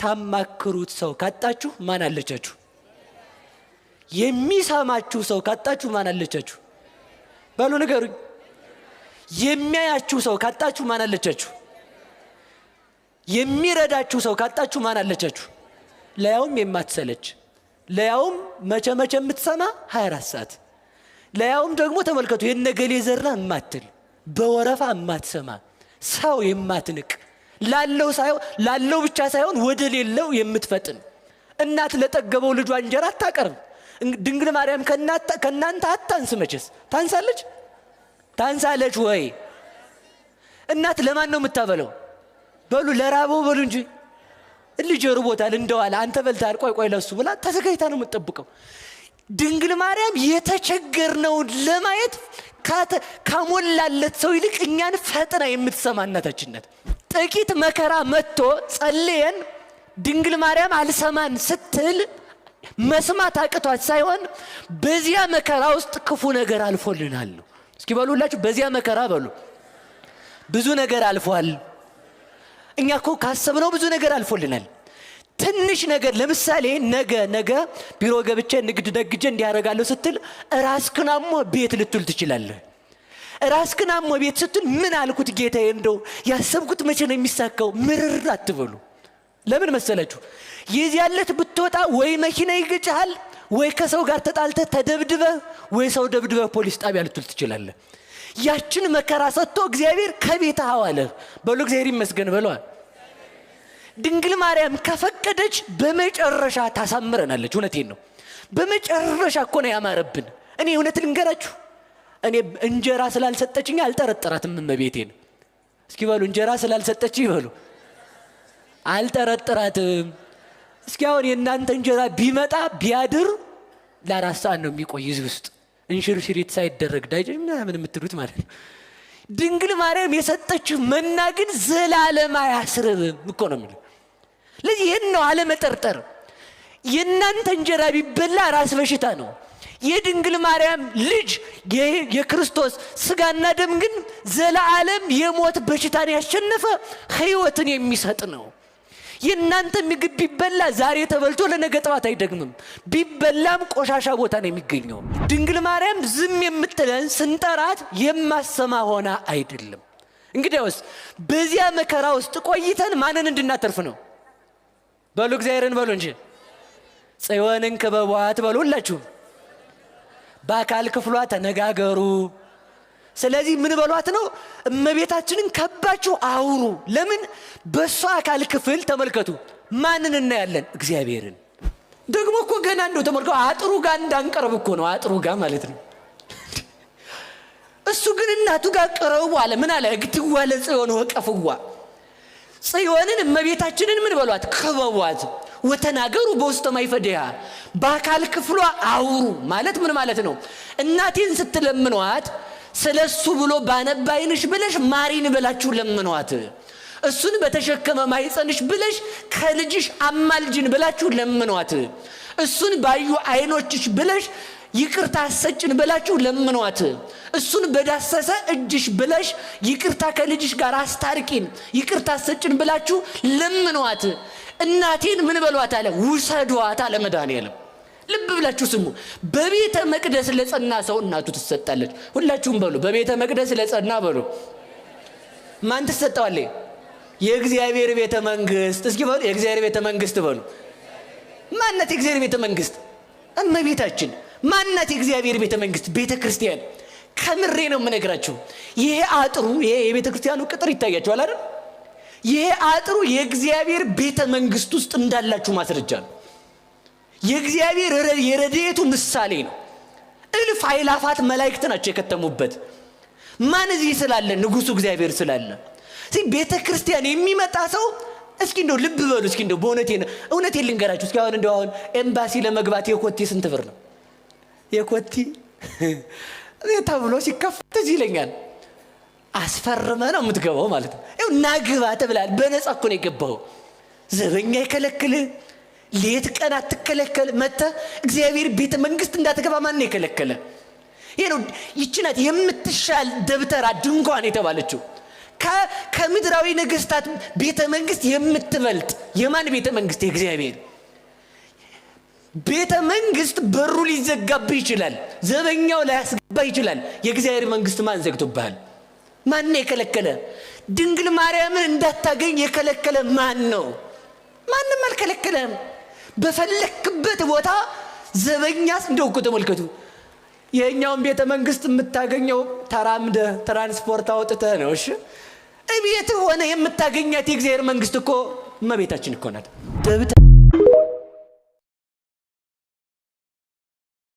የምታማክሩት ሰው ካጣችሁ ማን አለቻችሁ? የሚሰማችሁ ሰው ካጣችሁ ማን አለቻችሁ? በሉ ንገሩኝ። የሚያያችሁ ሰው ካጣችሁ ማን አለቻችሁ? የሚረዳችሁ ሰው ካጣችሁ ማን አለቻችሁ? ለያውም የማትሰለች፣ ለያውም መቼ የምትሰማ 24 ሰዓት፣ ለያውም ደግሞ ተመልከቱ የነገሌ ዘራ የማትል በወረፋ የማትሰማ ሰው የማትንቅ ላለው ብቻ ሳይሆን ወደ ሌለው የምትፈጥን እናት ለጠገበው ልጇ እንጀራ አታቀርብ። ድንግል ማርያም ከናንተ አታንስ። መቼስ ታንሳለች ወይ? እናት ለማን ነው የምታበለው? በሉ ለራበው በሉ እንጂ ልጅ ርቦታል እንደዋለ አንተ በልታል ቆይ ለሱ ብላ ተዘጋጅታ ነው የምትጠብቀው። ድንግል ማርያም የተቸገርነውን ለማየት ካሞላለት ሰው ይልቅ እኛን ፈጥና የምትሰማ እናታችን ናት። ጥቂት መከራ መጥቶ ጸልየን ድንግል ማርያም አልሰማን ስትል መስማት አቅቷት ሳይሆን በዚያ መከራ ውስጥ ክፉ ነገር አልፎልናል ነው። እስኪ በሉላችሁ በዚያ መከራ በሉ ብዙ ነገር አልፏል። እኛ እኮ ካሰብነው ብዙ ነገር አልፎልናል። ትንሽ ነገር ለምሳሌ ነገ ቢሮ ገብቼ ንግድ ደግጄ እንዲያረጋለሁ ስትል ራስክን አሞ ቤት ልትል ትችላለህ። ራስክን አሞ ቤት ስትል ምን አልኩት ጌታዬ እንደው ያሰብኩት መቼ ነው የሚሳካው? ምርር አትበሉ። ለምን መሰላችሁ? የዚያለት ብትወጣ ወይ መኪና ይገጭሃል፣ ወይ ከሰው ጋር ተጣልተህ ተደብድበህ፣ ወይ ሰው ደብድበህ ፖሊስ ጣቢያ ልትል ትችላለህ። ያችን መከራ ሰጥቶ እግዚአብሔር ከቤት አዋለህ። በሉ እግዚአብሔር ይመስገን በሏል። ድንግል ማርያም ከፈቀደች በመጨረሻ ታሳምረናለች። እውነቴን ነው። በመጨረሻ እኮ ነው ያማረብን። እኔ እውነት ልንገራችሁ፣ እኔ እንጀራ ስላልሰጠችኝ አልጠረጠራትም እመቤቴን። እስኪ በሉ እንጀራ ስላልሰጠችኝ በሉ አልጠረጠራትም። እስኪ አሁን የእናንተ እንጀራ ቢመጣ ቢያድር ለ4 ሰዓት ነው የሚቆይ እዚህ ውስጥ እንሽርሽሪት ሳይደረግ ዳይጀ ምናምን የምትሉት ማለት ነው። ድንግል ማርያም የሰጠችው መና ግን ዘላለም አያስርብም እኮ ነው የሚለው። ለዚህ ይህን ነው አለመጠርጠር። የእናንተ እንጀራ ቢበላ ራስ በሽታ ነው። የድንግል ማርያም ልጅ የክርስቶስ ስጋና ደም ግን ዘላለም የሞት በሽታን ያሸነፈ ሕይወትን የሚሰጥ ነው። የእናንተ ምግብ ቢበላ ዛሬ ተበልቶ ለነገ ጠዋት አይደግምም። ቢበላም ቆሻሻ ቦታ ነው የሚገኘው። ድንግል ማርያም ዝም የምትለን ስንጠራት የማሰማ ሆና አይደለም። እንግዲያውስ በዚያ መከራ ውስጥ ቆይተን ማንን እንድናተርፍ ነው? በሉ እግዚአብሔርን በሉ እንጂ ጽዮንን ክበቧት በሉ ሁላችሁ። በአካል ክፍሏ ተነጋገሩ። ስለዚህ ምን በሏት ነው? እመቤታችንን ከባችሁ አውሩ። ለምን? በሷ አካል ክፍል ተመልከቱ ማንን እናያለን? እግዚአብሔርን። ደግሞ እኮ ገና እንደው ተመልከቱ አጥሩ ጋር እንዳንቀርብ እኮ ነው። አጥሩ ጋር ማለት ነው። እሱ ግን እናቱ ጋር ቀረቡ አለ። ምን አለ? እግትዋ ለጽዮን ወቀፍዋ። ጽዮንን እመቤታችንን ምን በሏት? ክበቧት። ወተናገሩ በውስተ ማይፈዲያ። በአካል ክፍሏ አውሩ ማለት ምን ማለት ነው? እናቴን ስትለምኗት ስለሱ ብሎ ባነባይንሽ ብለሽ ማሪን ብላችሁ ለምኗት። እሱን በተሸከመ ማይጸንሽ ብለሽ ከልጅሽ አማልጅን ብላችሁ ለምኗት። እሱን ባዩ አይኖችሽ ብለሽ ይቅርታ ሰጭን ብላችሁ ለምኗት። እሱን በዳሰሰ እጅሽ ብለሽ ይቅርታ ከልጅሽ ጋር አስታርቂን ይቅርታ ሰጭን ብላችሁ ለምኗት። እናቴን ምን በሏት አለ? ውሰዷት አለ መድኃኒዓለም። ልብ ብላችሁ ስሙ። በቤተ መቅደስ ለጸና ሰው እናቱ ትሰጣለች። ሁላችሁም በሉ በቤተ መቅደስ ለጸና በሉ ማን ትሰጣለች? የእግዚአብሔር ቤተ መንግስት። እስኪ በሉ የእግዚአብሔር ቤተ መንግስት በሉ። ማንነት የእግዚአብሔር ቤተ መንግስት? እመቤታችን። ማንነት የእግዚአብሔር ቤተ መንግስት? ቤተ ክርስቲያን። ከምሬ ነው የምነግራችሁ። ይሄ አጥሩ ይሄ የቤተ ክርስቲያኑ ቅጥር ይታያችኋል አይደል? ይሄ አጥሩ የእግዚአብሔር ቤተ መንግስት ውስጥ እንዳላችሁ ማስረጃ ነው። የእግዚአብሔር የረድኤቱ ምሳሌ ነው። እልፍ አእላፋት መላእክት ናቸው የከተሙበት። ማን እዚህ ስላለ? ንጉሱ እግዚአብሔር ስላለ። ቤተ ክርስቲያን የሚመጣ ሰው እስኪ እንደው ልብ በሉ። እስኪ እንደው በእውነቴ ልንገራችሁ። እስኪ አሁን ኤምባሲ ለመግባት የኮቴ ስንት ብር ነው? የኮቴ ተብሎ ሲከፈት እዚህ ይለኛል አስፈርመ ነው የምትገባው ማለት ነው። ይኸው ናግባ ተብላል። በነፃ እኮ ነው የገባው። ዘበኛ ይከለክል፣ ሌት ቀን አትከለከል። መጣ እግዚአብሔር ቤተ መንግስት እንዳትገባ ማን ነው የከለከለ? ይሄ ነው። ይቺ ናት የምትሻል ደብተራ ድንኳን የተባለችው። ከምድራዊ ነገስታት ቤተ መንግስት የምትበልጥ የማን ቤተ መንግስት? የእግዚአብሔር ቤተ መንግስት። በሩ ሊዘጋብህ ይችላል፣ ዘበኛው ላያስገባ ይችላል። የእግዚአብሔር መንግስት ማን ዘግቶብሃል? ማን የከለከለ? ድንግል ማርያምን እንዳታገኝ የከለከለ ማን ነው? ማንም አልከለከለም። በፈለክበት ቦታ ዘበኛስ እንደው እኮ ተመልከቱ። የኛውን ቤተ መንግስት የምታገኘው ተራምደ ትራንስፖርት አውጥተህ ነው። እሺ እቤት ሆነ የምታገኛት የእግዚአብሔር መንግስት እኮ እመቤታችን እኮ ናት።